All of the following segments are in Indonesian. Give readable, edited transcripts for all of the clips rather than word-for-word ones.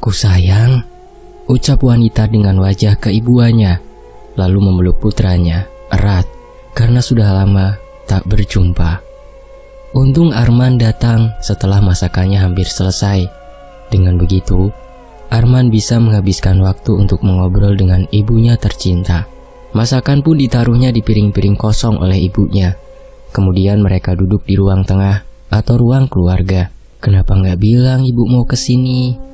Anakku sayang, ucap wanita dengan wajah keibuannya, lalu memeluk putranya erat karena sudah lama tak berjumpa. Untung Arman datang setelah masakannya hampir selesai. Dengan begitu, Arman bisa menghabiskan waktu untuk mengobrol dengan ibunya tercinta. Masakan pun ditaruhnya di piring-piring kosong oleh ibunya. Kemudian mereka duduk di ruang tengah atau ruang keluarga. Kenapa nggak bilang ibu mau kesini?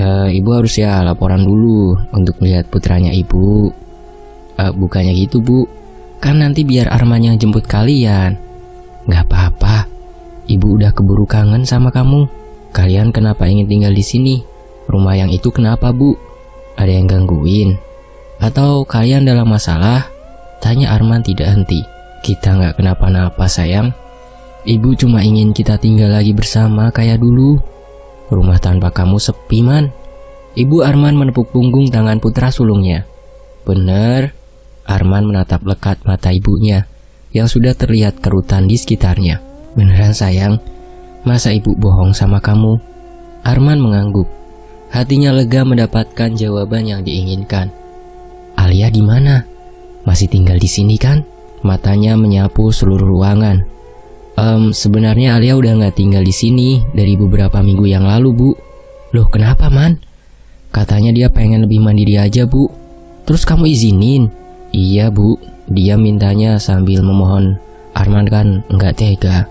Ibu harus laporan dulu untuk melihat putranya ibu. Bukannya gitu bu, kan nanti biar Arman yang jemput kalian. Nggak apa-apa, ibu udah keburu kangen sama kamu. Kalian kenapa ingin tinggal di sini? Rumah yang itu kenapa bu? Ada yang gangguin? Atau kalian dalam masalah? Tanya Arman tidak henti. Kita nggak kenapa-napa sayang. Ibu cuma ingin kita tinggal lagi bersama kayak dulu. Rumah tanpa kamu sepi man. Ibu Arman menepuk punggung tangan putra sulungnya. Bener. Arman menatap lekat mata ibunya yang sudah terlihat kerutan di sekitarnya. Beneran sayang, masa ibu bohong sama kamu? Arman mengangguk. Hatinya lega mendapatkan jawaban yang diinginkan. Alia di mana? Masih tinggal di sini kan? Matanya menyapu seluruh ruangan. Sebenarnya Alia udah nggak tinggal di sini dari beberapa minggu yang lalu bu. Loh kenapa man? Katanya dia pengen lebih mandiri aja bu. Terus kamu izinin? Iya bu, dia mintanya sambil memohon. Arman kan nggak tega.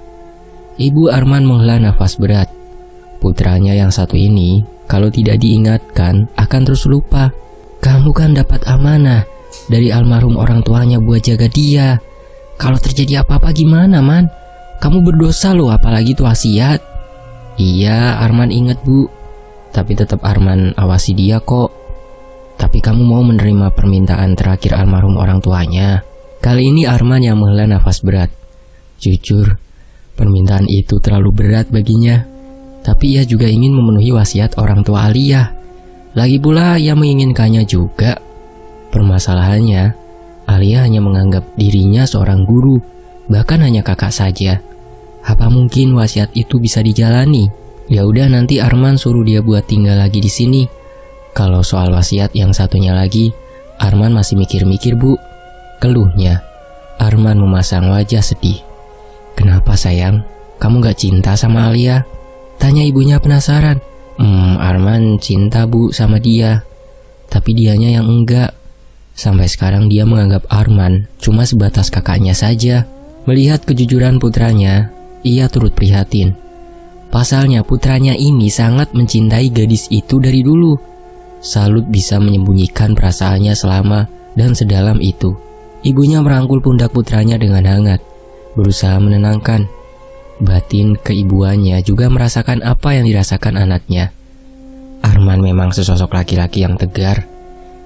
Ibu Arman menghela nafas berat. Putranya yang satu ini kalau tidak diingatkan akan terus lupa. Kamu kan dapat amanah dari almarhum orang tuanya buat jaga dia. Kalau terjadi apa-apa gimana man? Kamu berdosa loh, apalagi itu wasiat. Iya Arman ingat bu, tapi tetap Arman awasi dia kok. Tapi kamu mau menerima permintaan terakhir almarhum orang tuanya? Kali ini Arman yang menghela nafas berat. Jujur, permintaan itu terlalu berat baginya. Tapi ia juga ingin memenuhi wasiat orang tua Alia. Lagi pula ia menginginkannya juga. Permasalahannya, Alia hanya menganggap dirinya seorang guru, bahkan hanya kakak saja. Apa mungkin wasiat itu bisa dijalani? Ya udah nanti Arman suruh dia buat tinggal lagi di sini. Kalau soal wasiat yang satunya lagi, Arman masih mikir-mikir bu. Keluhnya. Arman memasang wajah sedih. Kenapa sayang? Kamu gak cinta sama Alia? Tanya ibunya penasaran. Arman cinta bu sama dia, tapi dianya yang enggak. Sampai sekarang dia menganggap Arman cuma sebatas kakaknya saja. Melihat kejujuran putranya, ia turut prihatin. Pasalnya putranya ini sangat mencintai gadis itu dari dulu. Salut bisa menyembunyikan perasaannya selama dan sedalam itu. Ibunya merangkul pundak putranya dengan hangat, berusaha menenangkan. Batin keibuannya juga merasakan apa yang dirasakan anaknya. Arman memang sesosok laki-laki yang tegar.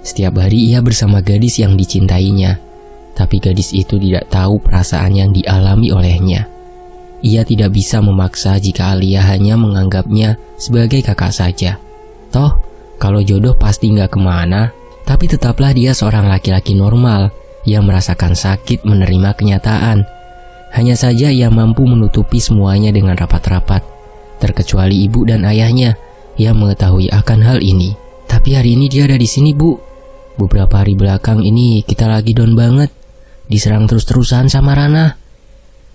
Setiap hari ia bersama gadis yang dicintainya, tapi gadis itu tidak tahu perasaan yang dialami olehnya. Ia tidak bisa memaksa jika Alia hanya menganggapnya sebagai kakak saja. Toh, kalau jodoh pasti nggak kemana, tapi tetaplah dia seorang laki-laki normal yang merasakan sakit menerima kenyataan. Hanya saja ia mampu menutupi semuanya dengan rapat-rapat, terkecuali ibu dan ayahnya yang mengetahui akan hal ini. Tapi hari ini dia ada di sini bu. Beberapa hari belakang ini kita lagi down banget, diserang terus-terusan sama Rana.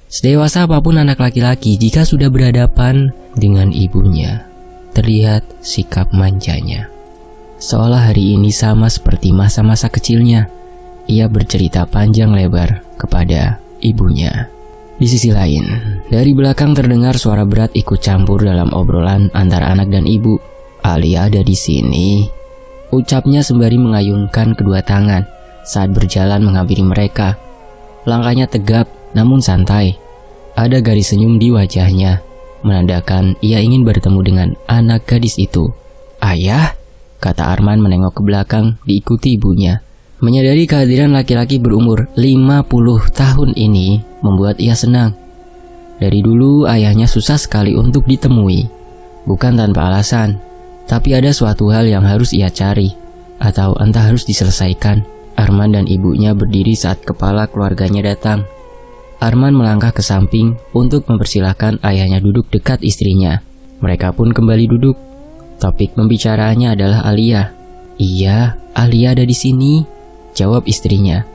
Sedewasa apapun anak laki-laki jika sudah berhadapan dengan ibunya, terlihat sikap manjanya. Seolah hari ini sama seperti masa-masa kecilnya. Ia bercerita panjang lebar kepada ibunya. Di sisi lain, dari belakang terdengar suara berat ikut campur dalam obrolan antara anak dan ibu. Alia ada di sini, ucapnya sembari mengayunkan kedua tangan saat berjalan menghampiri mereka. Langkahnya tegap namun santai. Ada garis senyum di wajahnya, menandakan ia ingin bertemu dengan anak gadis itu. Ayah, kata Arman menengok ke belakang diikuti ibunya. Menyadari kehadiran laki-laki berumur 50 tahun ini membuat ia senang. Dari dulu ayahnya susah sekali untuk ditemui. Bukan tanpa alasan, tapi ada suatu hal yang harus ia cari, atau entah harus diselesaikan. Arman dan ibunya berdiri saat kepala keluarganya datang. Arman melangkah ke samping untuk mempersilahkan ayahnya duduk dekat istrinya. Mereka pun kembali duduk. Topik pembicaraannya adalah Alia. Iya, Alia ada di sini, jawab istrinya.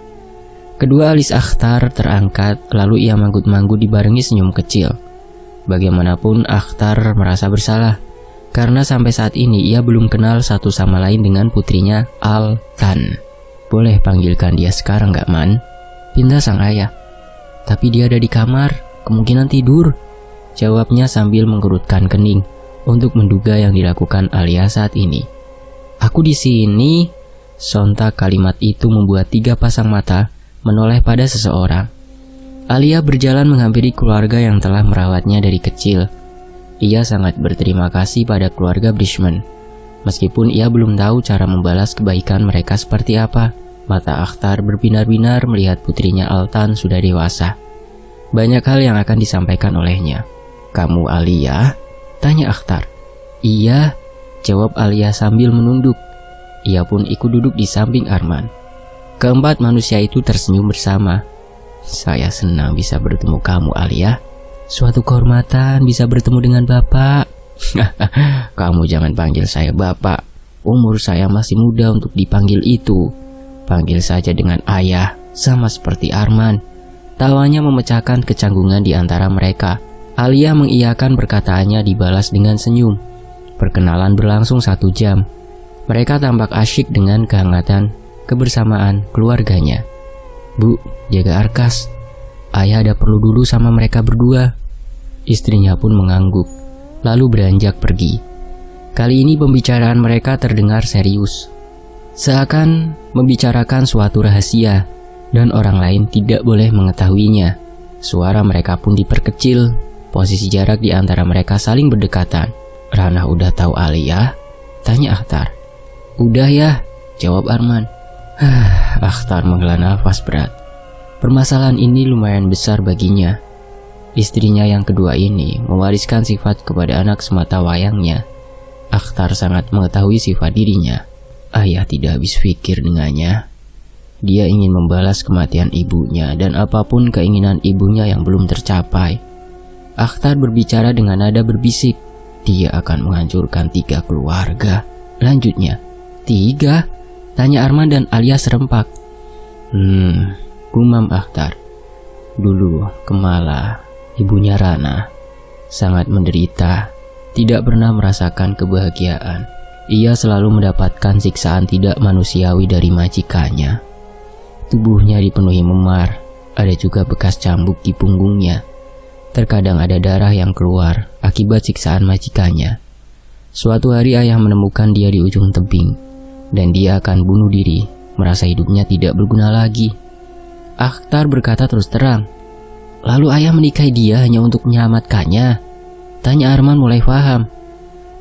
Kedua alis Akhtar terangkat, lalu ia manggut-manggut dibarengi senyum kecil. Bagaimanapun Akhtar merasa bersalah, karena sampai saat ini ia belum kenal satu sama lain dengan putrinya Altan. Boleh panggilkan dia sekarang gak, Man? Pinta sang ayah. Tapi dia ada di kamar, kemungkinan tidur, jawabnya sambil menggerutkan kening untuk menduga yang dilakukan Alia saat ini. Aku di sini. Sontak kalimat itu membuat 3 pasang mata menoleh pada seseorang. Alia berjalan menghampiri keluarga yang telah merawatnya dari kecil. Ia sangat berterima kasih pada keluarga Bridgman. Meskipun ia belum tahu cara membalas kebaikan mereka seperti apa, mata Akhtar berbinar-binar melihat putrinya Altan sudah dewasa. Banyak hal yang akan disampaikan olehnya. Kamu Alia? Tanya Akhtar. Iya, jawab Alia sambil menunduk. Ia pun ikut duduk di samping Arman. Keempat manusia itu tersenyum bersama. Saya senang bisa bertemu kamu Alia. Suatu kehormatan bisa bertemu dengan Bapak. Kamu jangan panggil saya Bapak. Umur saya masih muda untuk dipanggil itu. Panggil saja dengan ayah, sama seperti Arman. Tawanya memecahkan kecanggungan di antara mereka. Alia mengiyakan perkataannya dibalas dengan senyum. Perkenalan berlangsung 1 jam. Mereka tampak asyik dengan kehangatan kebersamaan keluarganya. Bu, jaga Arkas. Ayah ada perlu dulu sama mereka berdua. Istrinya pun mengangguk, lalu beranjak pergi. Kali ini pembicaraan mereka terdengar serius. Seakan membicarakan suatu rahasia, dan orang lain tidak boleh mengetahuinya. Suara mereka pun diperkecil. Posisi jarak di antara mereka saling berdekatan. Rana udah tahu Alia? Tanya Akhtar. Udah ya, jawab Arman. Akhtar menghela nafas berat. Permasalahan ini lumayan besar baginya. Istrinya yang kedua ini mewariskan sifat kepada anak semata wayangnya. Akhtar sangat mengetahui sifat dirinya. Ayah tidak habis pikir dengannya. Dia ingin membalas kematian ibunya dan apapun keinginan ibunya yang belum tercapai. Akhtar berbicara dengan nada berbisik. Dia akan menghancurkan 3 keluarga. Lanjutnya, 3? Tanya Arman dan Alia serempak. Gumam Akhtar. Dulu Kemala, ibunya Rana, sangat menderita. Tidak pernah merasakan kebahagiaan. Ia selalu mendapatkan siksaan tidak manusiawi dari majikannya. Tubuhnya dipenuhi memar. Ada juga bekas cambuk di punggungnya. Terkadang ada darah yang keluar akibat siksaan majikannya. Suatu hari ayah menemukan dia di ujung tebing, dan dia akan bunuh diri, merasa hidupnya tidak berguna lagi. Akhtar berkata terus terang. Lalu ayah menikahi dia hanya untuk menyelamatkannya? Tanya Arman mulai paham.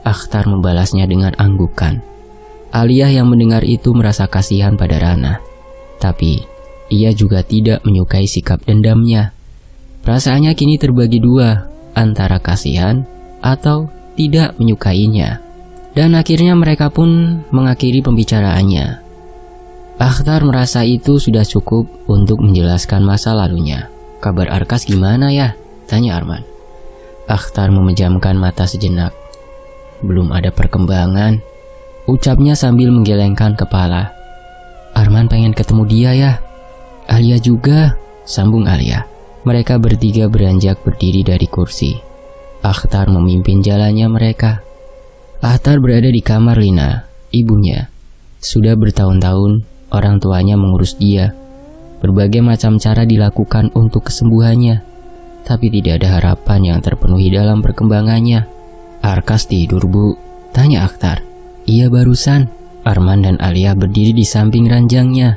Akhtar membalasnya dengan anggukan. Alia yang mendengar itu merasa kasihan pada Rana. Tapi ia juga tidak menyukai sikap dendamnya. Perasaannya kini terbagi 2, antara kasihan atau tidak menyukainya. Dan akhirnya mereka pun mengakhiri pembicaraannya. Akhtar merasa itu sudah cukup untuk menjelaskan masa lalunya. Kabar Arkas gimana ya? Tanya Arman. Akhtar memejamkan mata sejenak. Belum ada perkembangan, ucapnya sambil menggelengkan kepala. Arman pengen ketemu dia ya. Alia juga, sambung Alia. Mereka bertiga beranjak berdiri dari kursi. Akhtar memimpin jalannya mereka. Akhtar berada di kamar Lina, ibunya. Sudah bertahun-tahun orang tuanya mengurus dia. Berbagai macam cara dilakukan untuk kesembuhannya, tapi tidak ada harapan yang terpenuhi dalam perkembangannya. Arkas tidur, Bu? Tanya Akhtar. Iya barusan. Arman dan Alia berdiri di samping ranjangnya.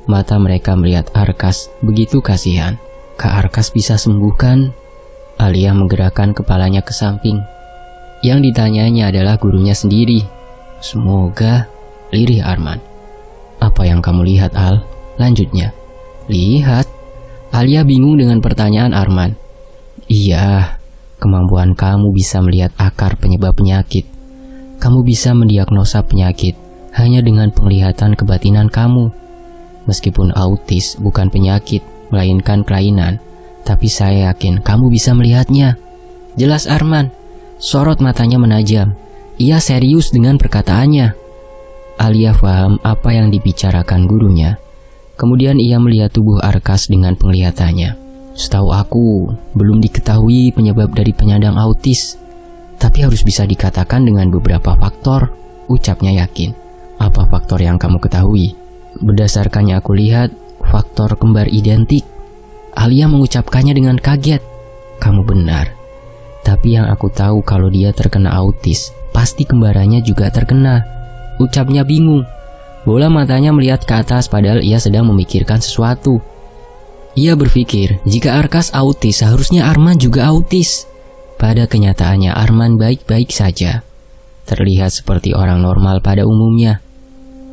Mata mereka melihat Arkas begitu kasihan. Kak Arkas bisa sembuh kan? Alia menggerakkan kepalanya ke samping. Yang ditanyanya adalah gurunya sendiri. Semoga, lirih Arman. Apa yang kamu lihat, Al? Lanjutnya. Lihat? Alia bingung dengan pertanyaan Arman. Iya, kemampuan kamu bisa melihat akar penyebab penyakit. Kamu bisa mendiagnosa penyakit hanya dengan penglihatan kebatinan kamu. Meskipun autis bukan penyakit, melainkan kelainan, tapi saya yakin kamu bisa melihatnya. Jelas Arman. Sorot matanya menajam. Ia serius dengan perkataannya. Alia paham apa yang dibicarakan gurunya. Kemudian ia melihat tubuh Arkas dengan penglihatannya. Setahu aku, belum diketahui penyebab dari penyandang autis. Tapi harus bisa dikatakan dengan beberapa faktor, ucapnya yakin. Apa faktor yang kamu ketahui? Berdasarkan yang aku lihat, faktor kembar identik. Alia mengucapkannya dengan kaget. Kamu benar. Tapi yang aku tahu kalau dia terkena autis, pasti kembarannya juga terkena. Ucapnya bingung. Bola matanya melihat ke atas padahal ia sedang memikirkan sesuatu. Ia berpikir, jika Arkas autis, seharusnya Arman juga autis. Pada kenyataannya Arman baik-baik saja. Terlihat seperti orang normal pada umumnya.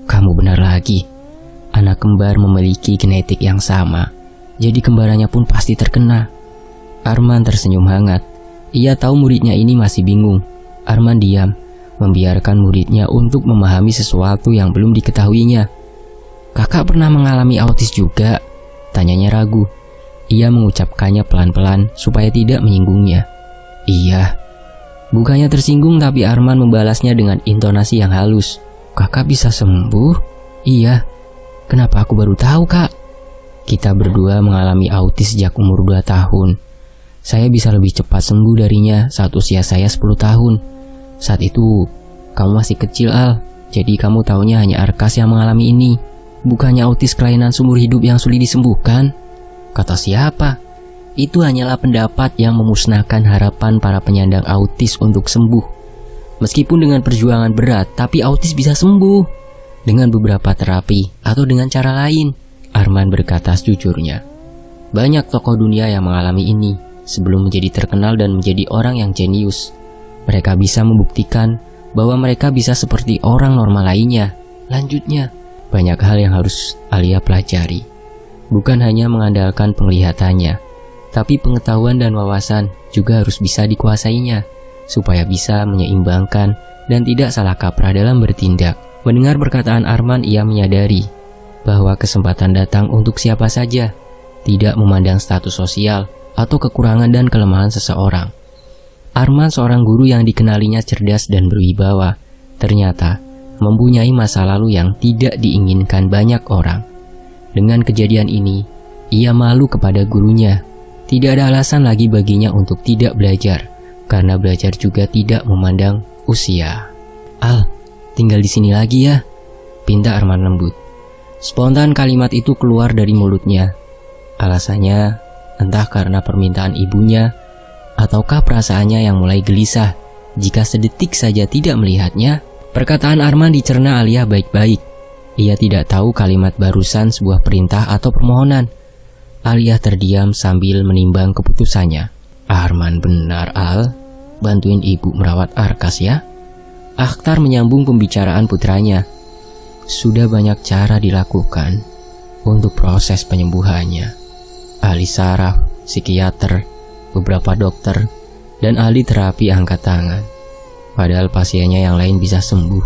Kamu benar lagi. Anak kembar memiliki genetik yang sama. Jadi kembarannya pun pasti terkena. Arman tersenyum hangat. Ia tahu muridnya ini masih bingung. Arman diam, membiarkan muridnya untuk memahami sesuatu yang belum diketahuinya. Kakak pernah mengalami autis juga? Tanyanya ragu. Ia mengucapkannya pelan-pelan supaya tidak menyinggungnya. Iya. Bukannya tersinggung tapi Arman membalasnya dengan intonasi yang halus. Kakak bisa sembuh? Iya. Kenapa aku baru tahu, Kak? Kita berdua mengalami autis sejak umur 2 tahun. Saya bisa lebih cepat sembuh darinya saat usia saya 10 tahun. Saat itu, kamu masih kecil, Al. Jadi kamu taunya hanya Arkas yang mengalami ini. Bukannya autis kelainan seumur hidup yang sulit disembuhkan? Kata siapa? Itu hanyalah pendapat yang memusnahkan harapan para penyandang autis untuk sembuh. Meskipun dengan perjuangan berat, tapi autis bisa sembuh. Dengan beberapa terapi atau dengan cara lain, Arman berkata sejujurnya. Banyak tokoh dunia yang mengalami ini sebelum menjadi terkenal dan menjadi orang yang jenius. Mereka bisa membuktikan bahwa mereka bisa seperti orang normal lainnya. Lanjutnya, banyak hal yang harus Alia pelajari. Bukan hanya mengandalkan penglihatannya, tapi pengetahuan dan wawasan juga harus bisa dikuasainya, supaya bisa menyeimbangkan dan tidak salah kaprah dalam bertindak. Mendengar perkataan Arman, ia menyadari bahwa kesempatan datang untuk siapa saja, tidak memandang status sosial atau kekurangan dan kelemahan seseorang. Arman, seorang guru yang dikenalinya cerdas dan berwibawa, ternyata mempunyai masa lalu yang tidak diinginkan banyak orang. Dengan kejadian ini, ia malu kepada gurunya. Tidak ada alasan lagi baginya untuk tidak belajar, karena belajar juga tidak memandang usia. Al, tinggal di sini lagi ya, pinta Arman lembut. Spontan kalimat itu keluar dari mulutnya. Alasannya entah karena permintaan ibunya, ataukah perasaannya yang mulai gelisah jika sedetik saja tidak melihatnya. Perkataan Arman dicerna Alia baik-baik. Ia tidak tahu kalimat barusan sebuah perintah atau permohonan. Alia terdiam sambil menimbang keputusannya. Arman benar, Al. Bantuin ibu merawat Arkas ya. Akhtar menyambung pembicaraan putranya. Sudah banyak cara dilakukan untuk proses penyembuhannya. Ahli saraf, psikiater, beberapa dokter, dan ahli terapi angkat tangan. Padahal pasiennya yang lain bisa sembuh.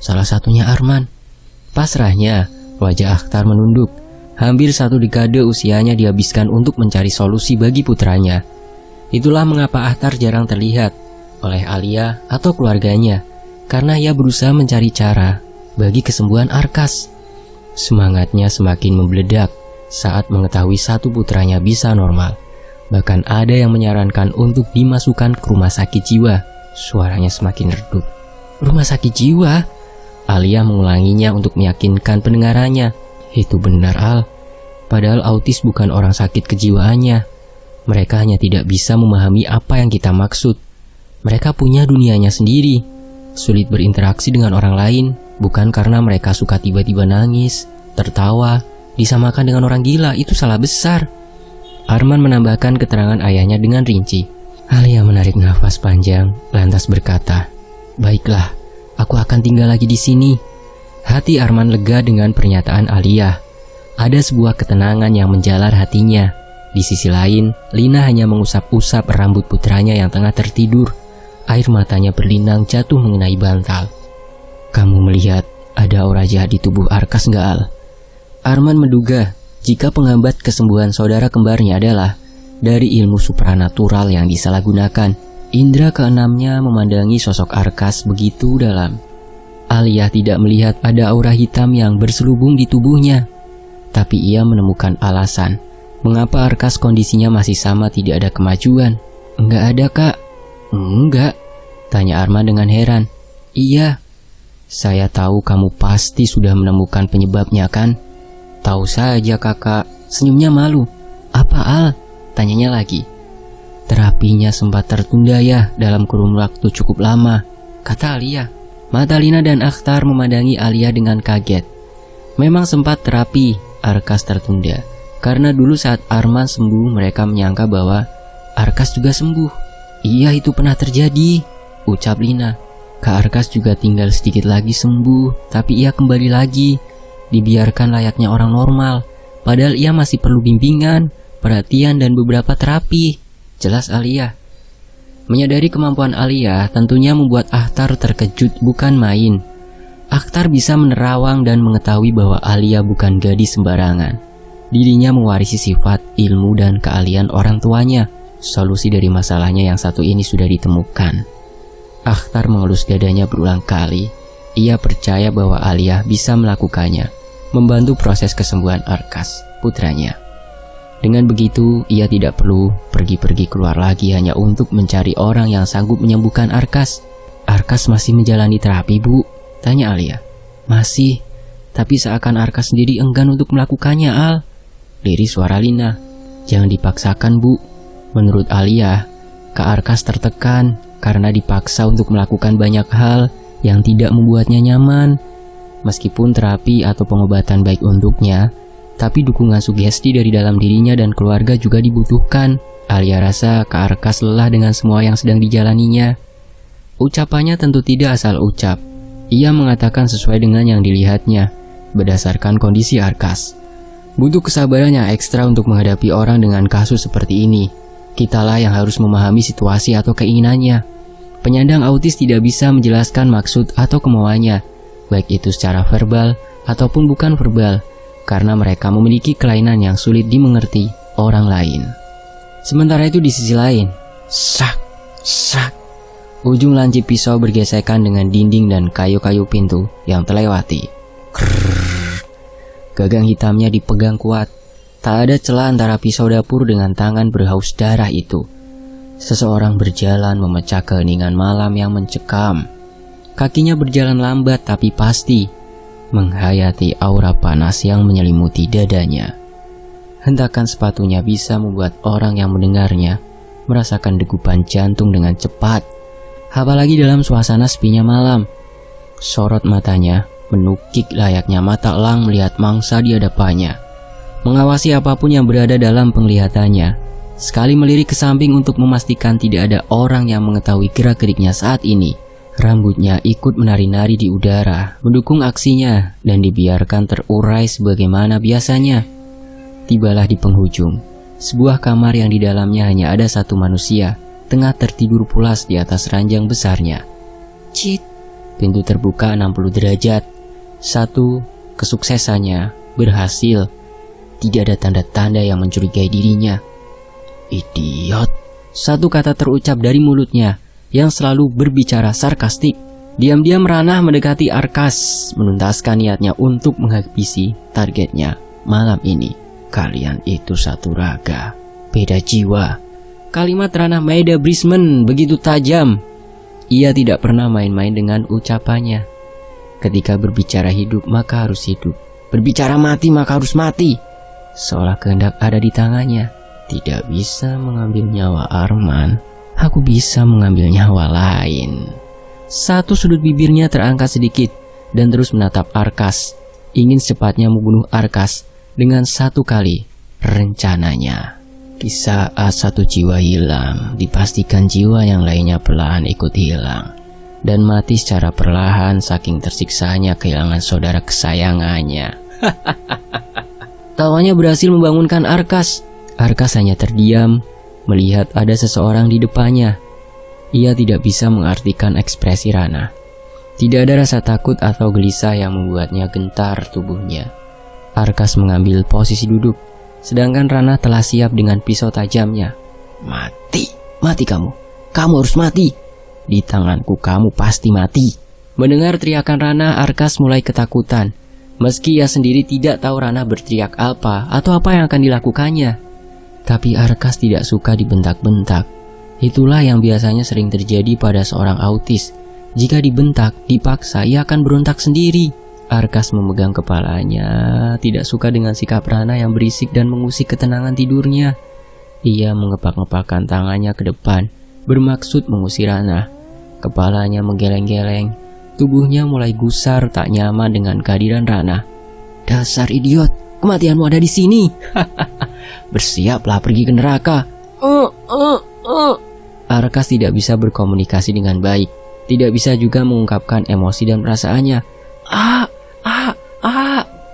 Salah satunya Arman. Pasrahnya, wajah Akhtar menunduk. Hampir 1 dekade usianya dihabiskan untuk mencari solusi bagi putranya. Itulah mengapa Akhtar jarang terlihat oleh Alia atau keluarganya, karena ia berusaha mencari cara bagi kesembuhan Arkas. Semangatnya semakin membeledak saat mengetahui satu putranya bisa normal. Bahkan ada yang menyarankan untuk dimasukkan ke rumah sakit jiwa. Suaranya semakin redup. Rumah sakit jiwa? Alia mengulanginya untuk meyakinkan pendengarannya. Itu benar, Al. Padahal autis bukan orang sakit kejiwaannya. Mereka hanya tidak bisa memahami apa yang kita maksud. Mereka punya dunianya sendiri. Sulit berinteraksi dengan orang lain, bukan karena mereka suka tiba-tiba nangis, tertawa, disamakan dengan orang gila. Itu salah besar. Arman menambahkan keterangan ayahnya dengan rinci. Alia menarik nafas panjang, lantas berkata, "Baiklah, aku akan tinggal lagi di sini." Hati Arman lega dengan pernyataan Alia. Ada sebuah ketenangan yang menjalar hatinya. Di sisi lain, Lina hanya mengusap-usap rambut putranya yang tengah tertidur. Air matanya berlinang jatuh mengenai bantal. "Kamu melihat ada aura jahat di tubuh Arkas nggak, Al?" Arman menduga jika penghambat kesembuhan saudara kembarnya adalah dari ilmu supranatural yang disalahgunakan. Indra keenamnya memandangi sosok Arkas begitu dalam. Alia tidak melihat ada aura hitam yang berselubung di tubuhnya. Tapi ia menemukan alasan mengapa Arkas kondisinya masih sama, tidak ada kemajuan. Enggak ada, Kak. Enggak, tanya Arman dengan heran. Iya. Saya tahu kamu pasti sudah menemukan penyebabnya kan? Tahu saja kakak, senyumnya malu. Apa Al? Tanyanya lagi. Terapinya sempat tertunda ya dalam kurun waktu cukup lama, kata Alia. Mata Lina dan Akhtar memandangi Alia dengan kaget. Memang sempat terapi Arkas tertunda, karena dulu saat Arman sembuh mereka menyangka bahwa Arkas juga sembuh. Iya, itu pernah terjadi, ucap Lina. Kak Arkas juga tinggal sedikit lagi sembuh, tapi ia kembali lagi, dibiarkan layaknya orang normal. Padahal ia masih perlu bimbingan, perhatian dan beberapa terapi, jelas Alia. Menyadari kemampuan Alia tentunya membuat Akhtar terkejut bukan main. Akhtar bisa menerawang dan mengetahui bahwa Alia bukan gadis sembarangan. Dirinya mewarisi sifat, ilmu dan keahlian orang tuanya. Solusi dari masalahnya yang satu ini sudah ditemukan. Akhtar mengelus dadanya berulang kali. Ia percaya bahwa Alia bisa melakukannya, membantu proses kesembuhan Arkas, putranya. Dengan begitu, ia tidak perlu pergi-pergi keluar lagi hanya untuk mencari orang yang sanggup menyembuhkan Arkas. Arkas masih menjalani terapi, Bu? Tanya Alia. Masih, tapi seakan Arkas sendiri enggan untuk melakukannya, Al. Lirik suara Lina. Jangan dipaksakan, Bu. Menurut Alia, Kak Arkas tertekan karena dipaksa untuk melakukan banyak hal yang tidak membuatnya nyaman. Meskipun terapi atau pengobatan baik untuknya, tapi dukungan sugesti dari dalam dirinya dan keluarga juga dibutuhkan. Alia rasa Kak Arkas lelah dengan semua yang sedang dijalaninya. Ucapannya tentu tidak asal ucap. Ia mengatakan sesuai dengan yang dilihatnya, berdasarkan kondisi Arkas. Butuh kesabaran yang ekstra untuk menghadapi orang dengan kasus seperti ini. Kitalah yang harus memahami situasi atau keinginannya. Penyandang autis tidak bisa menjelaskan maksud atau kemauannya, baik itu secara verbal ataupun bukan verbal, karena mereka memiliki kelainan yang sulit dimengerti orang lain. Sementara itu di sisi lain, sak, sak, ujung lancip pisau bergesekan dengan dinding dan kayu-kayu pintu yang terlewati. Krrrr. Gagang hitamnya dipegang kuat. Tak ada celah antara pisau dapur dengan tangan berhaus darah itu. Seseorang berjalan memecah keheningan malam yang mencekam. Kakinya berjalan lambat tapi pasti, menghayati aura panas yang menyelimuti dadanya. Hentakan sepatunya bisa membuat orang yang mendengarnya merasakan degupan jantung dengan cepat. Apalagi dalam suasana sepinya malam. Sorot matanya menukik layaknya mata elang melihat mangsa di hadapannya. Mengawasi apapun yang berada dalam penglihatannya. Sekali melirik ke samping untuk memastikan tidak ada orang yang mengetahui gerak-geriknya saat ini. Rambutnya ikut menari-nari di udara, mendukung aksinya dan dibiarkan terurai sebagaimana biasanya. Tibalah di penghujung, sebuah kamar yang di dalamnya hanya ada satu manusia, tengah tertidur pulas di atas ranjang besarnya. Cit, pintu terbuka 60 derajat. Satu, kesuksesannya berhasil. Tidak ada tanda-tanda yang mencurigai dirinya. Idiot. Satu kata terucap dari mulutnya yang selalu berbicara sarkastik. Diam-diam Ranah mendekati Arkas, menuntaskan niatnya untuk menghabisi targetnya malam ini. Kalian itu satu raga, beda jiwa. Kalimat Ranah Maeda Brisman begitu tajam. Ia tidak pernah main-main dengan ucapannya. Ketika berbicara hidup maka harus hidup, berbicara mati maka harus mati. Seolah kehendak ada di tangannya. Tidak bisa mengambil nyawa Arman, aku bisa mengambil nyawa lain. Satu sudut bibirnya terangkat sedikit dan terus menatap Arkas. Ingin secepatnya membunuh Arkas dengan satu kali rencananya. Di saat satu jiwa hilang, dipastikan jiwa yang lainnya perlahan ikut hilang dan mati secara perlahan saking tersiksanya kehilangan saudara kesayangannya. Tawanya berhasil membangunkan Arkas. Arkas hanya terdiam, melihat ada seseorang di depannya. Ia tidak bisa mengartikan ekspresi Ranah. Tidak ada rasa takut atau gelisah yang membuatnya gentar tubuhnya. Arkas mengambil posisi duduk, sedangkan Ranah telah siap dengan pisau tajamnya. Mati, mati kamu. kamu harus mati. Di tanganku kamu pasti mati." Mendengar teriakan Rana, Arkas mulai ketakutan. Meski ia sendiri tidak tahu Rana berteriak apa atau apa yang akan dilakukannya. Tapi Arkas tidak suka dibentak-bentak. Itulah yang biasanya sering terjadi pada seorang autis. Jika dibentak, dipaksa, ia akan berontak sendiri. Arkas memegang kepalanya, tidak suka dengan sikap Rana yang berisik dan mengusik ketenangan tidurnya. Ia mengepak-ngepakkan tangannya ke depan, bermaksud mengusir Rana. Kepalanya menggeleng-geleng, tubuhnya mulai gusar tak nyaman dengan kehadiran Rana. "Dasar idiot, kematianmu ada di sini. Bersiaplah pergi ke neraka." Arkas tidak bisa berkomunikasi dengan baik, tidak bisa juga mengungkapkan emosi dan perasaannya.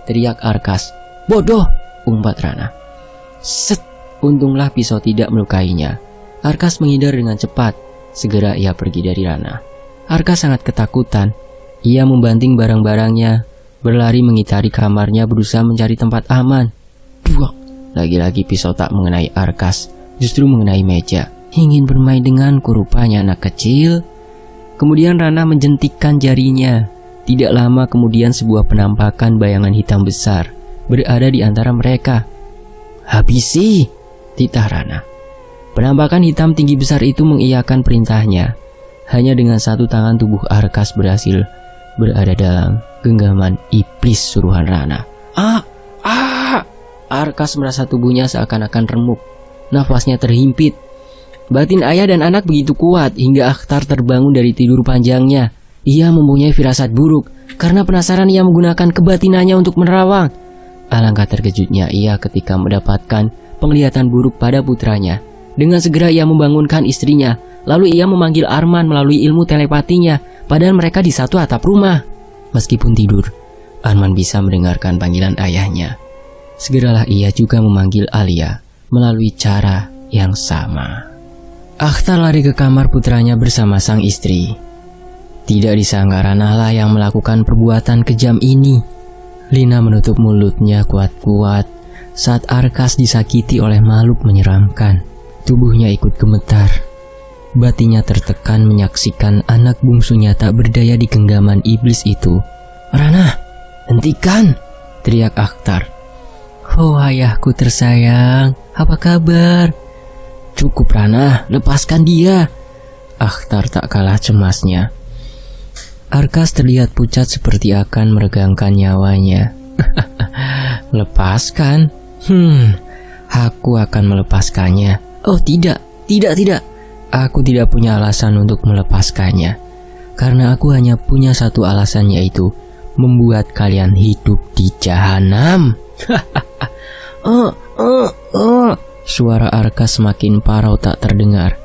Teriak Arkas. "Bodoh!" umpat Rana. Set! Untunglah pisau tidak melukainya. Arkas menghindar dengan cepat. Segera ia pergi dari Rana. Arkas sangat ketakutan. Ia membanting barang-barangnya, berlari mengitari kamarnya berusaha mencari tempat aman. Duak! Lagi-lagi pisau tak mengenai Arkas, justru mengenai meja. Ingin bermain denganku rupanya anak kecil. Kemudian Rana menjentikkan jarinya. Tidak lama kemudian sebuah penampakan bayangan hitam besar berada di antara mereka. "Habisi!" titah Rana. Penampakan hitam tinggi besar itu mengiyakan perintahnya. Hanya dengan satu tangan tubuh Arkas berhasil berada dalam genggaman iblis suruhan Rana. Arkas merasa tubuhnya seakan-akan remuk. Nafasnya terhimpit. Batin ayah dan anak begitu kuat hingga Akhtar terbangun dari tidur panjangnya. Ia mempunyai firasat buruk karena penasaran ia menggunakan kebatinannya untuk menerawang. Alangkah terkejutnya ia ketika mendapatkan penglihatan buruk pada putranya. Dengan segera ia membangunkan istrinya. Lalu ia memanggil Arman melalui ilmu telepatinya, padahal mereka di satu atap rumah. Meskipun tidur, Arman bisa mendengarkan panggilan ayahnya. Segeralah ia juga memanggil Alia melalui cara yang sama. Akhtar lari ke kamar putranya bersama sang istri. Tidak disangka Rana lah yang melakukan perbuatan kejam ini. Lina menutup mulutnya kuat-kuat saat Arkas disakiti oleh makhluk menyeramkan. Tubuhnya ikut gemetar. Batinnya tertekan menyaksikan anak bungsunya tak berdaya di genggaman iblis itu. "Rana, hentikan!" teriak Akhtar. "Oh ayahku tersayang, apa kabar?" "Cukup Rana, lepaskan dia." Akhtar tak kalah cemasnya. Arkas terlihat pucat seperti akan meregangkan nyawanya. "Lepaskan? Aku akan melepaskannya." "Oh tidak. Aku tidak punya alasan untuk melepaskannya. Karena aku hanya punya satu alasan, yaitu membuat kalian hidup di jahanam." Suara Arkas semakin parau tak terdengar.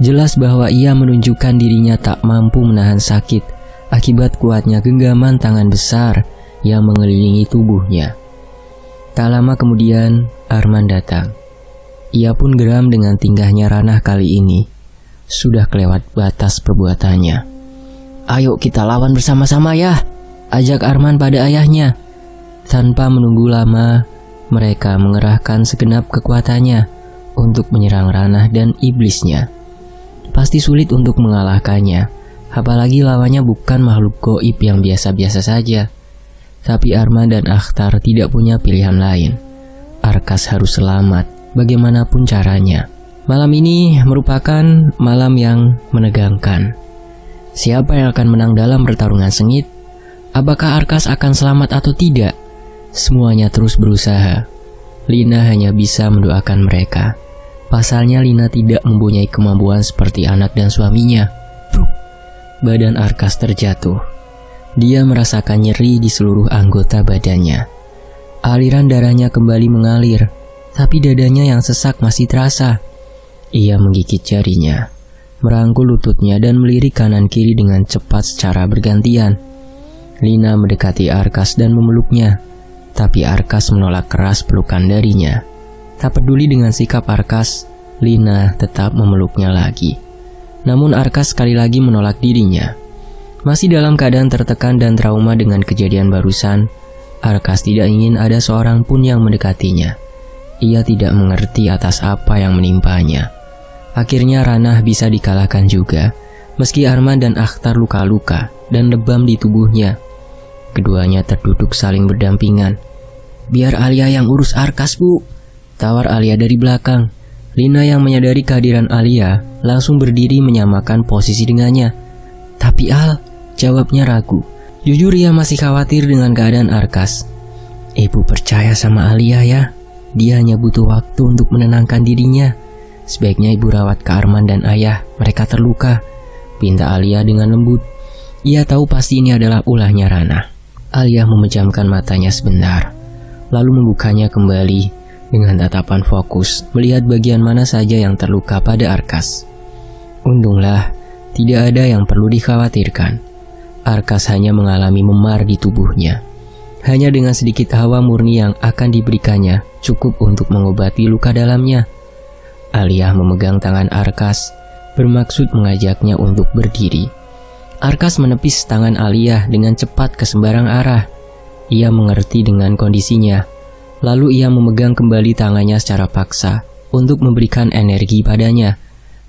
Jelas bahwa ia menunjukkan dirinya tak mampu menahan sakit akibat kuatnya genggaman tangan besar yang mengelilingi tubuhnya. Tak lama kemudian Arman datang. Ia pun geram dengan tingkahnya Rana kali ini. Sudah kelewat batas perbuatannya. "Ayo kita lawan bersama-sama ya," ajak Arman pada ayahnya. Tanpa menunggu lama, mereka mengerahkan segenap kekuatannya untuk menyerang Rana dan iblisnya. Pasti sulit untuk mengalahkannya, apalagi lawannya bukan makhluk gaib yang biasa-biasa saja. Tapi Arman dan Akhtar tidak punya pilihan lain. Arkas harus selamat bagaimanapun caranya. Malam ini merupakan malam yang menegangkan. Siapa yang akan menang dalam pertarungan sengit? Apakah Arkas akan selamat atau tidak? Semuanya terus berusaha. Lina hanya bisa mendoakan mereka. Pasalnya Lina tidak mempunyai kemampuan seperti anak dan suaminya. Badan Arkas terjatuh. Dia merasakan nyeri di seluruh anggota badannya. Aliran darahnya kembali mengalir, tapi dadanya yang sesak masih terasa. Ia menggigit jarinya, merangkul lututnya dan melirik kanan kiri dengan cepat secara bergantian. Lina mendekati Arkas dan memeluknya, tapi Arkas menolak keras pelukan darinya. Tak peduli dengan sikap Arkas, Lina tetap memeluknya lagi. Namun Arkas sekali lagi menolak dirinya. Masih dalam keadaan tertekan dan trauma dengan kejadian barusan, Arkas tidak ingin ada seorang pun yang mendekatinya. Ia tidak mengerti atas apa yang menimpanya. Akhirnya Ranah bisa dikalahkan juga, meski Arman dan Akhtar luka-luka dan lebam di tubuhnya. Keduanya terduduk saling berdampingan. "Biar Alia yang urus Arkas, Bu," tawar Alia dari belakang. Lina yang menyadari kehadiran Alia langsung berdiri menyamakan posisi dengannya. "Tapi Al," jawabnya ragu. Jujur ia masih khawatir dengan keadaan Arkas. "Ibu percaya sama Alia ya. Dia hanya butuh waktu untuk menenangkan dirinya. Sebaiknya ibu rawat ke Arman dan ayah, mereka terluka," pinta Alia dengan lembut. Ia tahu pasti ini adalah ulahnya Ranah. Alia memejamkan matanya sebentar, lalu membukanya kembali dengan tatapan fokus melihat bagian mana saja yang terluka pada Arkas. Untunglah, tidak ada yang perlu dikhawatirkan. Arkas hanya mengalami memar di tubuhnya. Hanya dengan sedikit hawa murni yang akan diberikannya cukup untuk mengobati luka dalamnya. Alia memegang tangan Arkas, bermaksud mengajaknya untuk berdiri. Arkas menepis tangan Alia dengan cepat ke sembarang arah. Ia mengerti dengan kondisinya. Lalu ia memegang kembali tangannya secara paksa untuk memberikan energi padanya,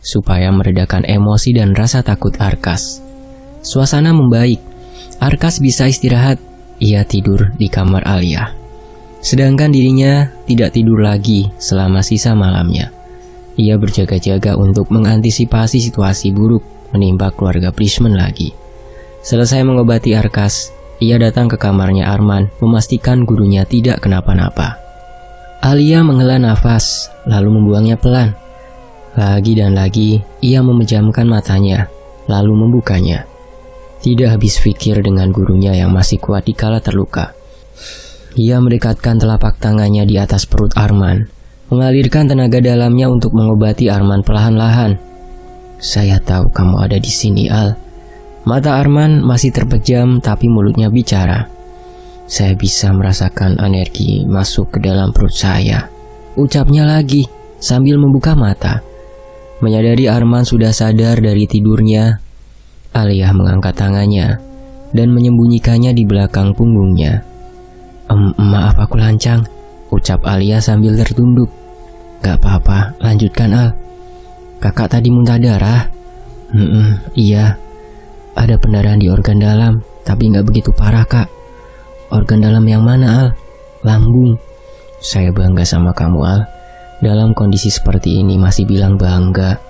supaya meredakan emosi dan rasa takut Arkas. Suasana membaik. Arkas bisa istirahat. Ia tidur di kamar Alia. Sedangkan dirinya tidak tidur lagi selama sisa malamnya. Ia berjaga-jaga untuk mengantisipasi situasi buruk menimpa keluarga Prisman lagi. Selesai mengobati Arkas, ia datang ke kamarnya Arman memastikan gurunya tidak kenapa-napa. Alia menghela nafas lalu membuangnya pelan. Lagi dan lagi ia memejamkan matanya lalu membukanya. Tidak habis pikir dengan gurunya yang masih kuat dikala terluka. Ia mendekatkan telapak tangannya di atas perut Arman, mengalirkan tenaga dalamnya untuk mengobati Arman perlahan-lahan. "Saya tahu kamu ada di sini, Al." Mata Arman masih terpejam tapi mulutnya bicara. "Saya bisa merasakan energi masuk ke dalam perut saya," ucapnya lagi sambil membuka mata. Menyadari Arman sudah sadar dari tidurnya, Alia mengangkat tangannya dan menyembunyikannya di belakang punggungnya. Maaf aku lancang," ucap Alia sambil tertunduk. "Gak apa-apa, lanjutkan Al." "Kakak tadi muntah darah?" Iya. Ada pendarahan di organ dalam, tapi gak begitu parah kak." "Organ dalam yang mana Al?" "Lambung." "Saya bangga sama kamu Al. Dalam kondisi seperti ini masih bilang bangga."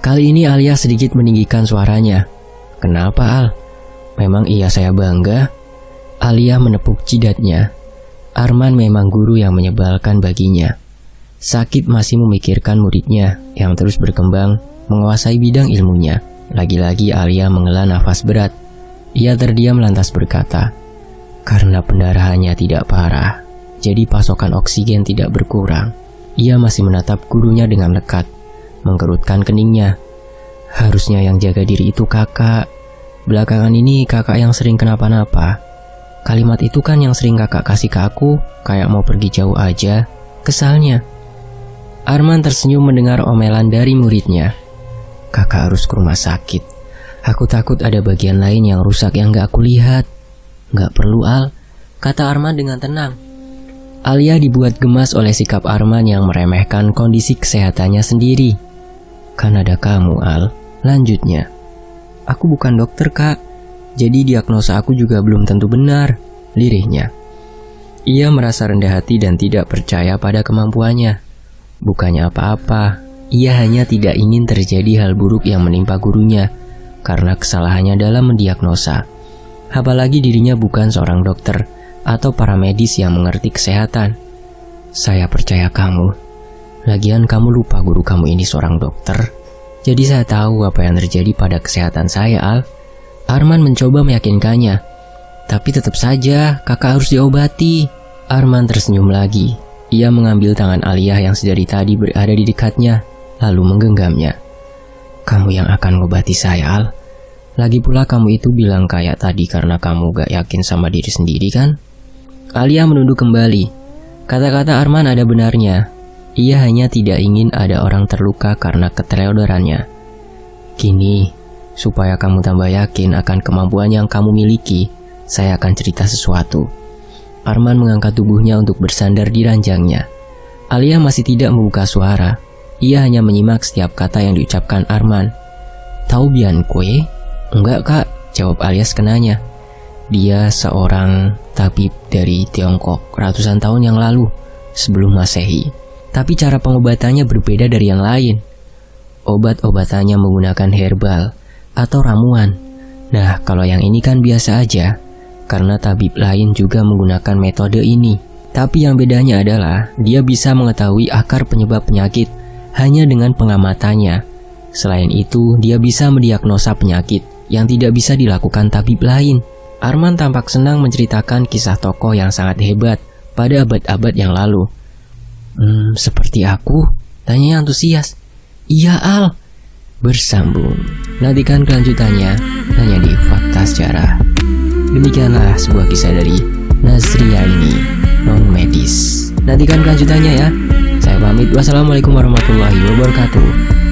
Kali ini Alia sedikit meninggikan suaranya. "Kenapa Al? Memang iya saya bangga?" Alia menepuk jidatnya. Arman memang guru yang menyebalkan baginya. Sakit masih memikirkan muridnya yang terus berkembang, menguasai bidang ilmunya. Lagi-lagi Alia menghela nafas berat. Ia terdiam lantas berkata, "Karena pendarahannya tidak parah, jadi pasokan oksigen tidak berkurang." Ia masih menatap gurunya dengan lekat, mengkerutkan keningnya. "Harusnya yang jaga diri itu kakak. Belakangan ini kakak yang sering kenapa-napa. Kalimat itu kan yang sering kakak kasih ke aku, kayak mau pergi jauh aja." Kesalnya. Arman tersenyum mendengar omelan dari muridnya. "Kakak harus ke rumah sakit. Aku takut ada bagian lain yang rusak yang gak aku lihat." "Gak perlu Al," kata Arman dengan tenang. Alia dibuat gemas oleh sikap Arman yang meremehkan kondisi kesehatannya sendiri. "Kan ada kamu Al," lanjutnya. "Aku bukan dokter kak, jadi diagnosa aku juga belum tentu benar," lirihnya. Ia merasa rendah hati dan tidak percaya pada kemampuannya. Bukannya apa-apa, ia hanya tidak ingin terjadi hal buruk yang menimpa gurunya karena kesalahannya dalam mendiagnosa. Apalagi dirinya bukan seorang dokter atau para medis yang mengerti kesehatan. "Saya percaya kamu. Lagian kamu lupa guru kamu ini seorang dokter. Jadi saya tahu apa yang terjadi pada kesehatan saya, Al." Arman mencoba meyakinkannya. "Tapi tetap saja kakak harus diobati." Arman tersenyum lagi. Ia mengambil tangan Alia yang sedari tadi berada di dekatnya, lalu menggenggamnya. "Kamu yang akan ngobati saya, Al. Lagi pula kamu itu bilang kayak tadi karena kamu gak yakin sama diri sendiri kan?" Alia menunduk kembali. Kata-kata Arman ada benarnya. Ia hanya tidak ingin ada orang terluka karena keteledorannya. "Gini, supaya kamu tambah yakin akan kemampuan yang kamu miliki, saya akan cerita sesuatu." Arman mengangkat tubuhnya untuk bersandar di ranjangnya. Alia masih tidak membuka suara. Ia hanya menyimak setiap kata yang diucapkan Arman. Tahu Bian Kue? Enggak kak, jawab alias kenanya. Dia seorang tabib dari Tiongkok ratusan tahun yang lalu sebelum Masehi. Tapi cara pengobatannya berbeda dari yang lain. Obat-obatannya menggunakan herbal atau ramuan. Nah, kalau yang ini kan biasa aja, karena tabib lain juga menggunakan metode ini. Tapi yang bedanya adalah dia bisa mengetahui akar penyebab penyakit hanya dengan pengamatannya. Selain itu, dia bisa mendiagnosa penyakit yang tidak bisa dilakukan tabib lain. Arman tampak senang menceritakan kisah tokoh yang sangat hebat pada abad-abad yang lalu. Seperti aku? Tanyanya antusias. Iya Al. Bersambung. Nantikan kelanjutannya hanya di Fakta Sejarah. Demikianlah sebuah kisah dari Nazria ini, non medis. Nantikan kelanjutannya ya. Saya pamit. Wassalamualaikum warahmatullahi wabarakatuh.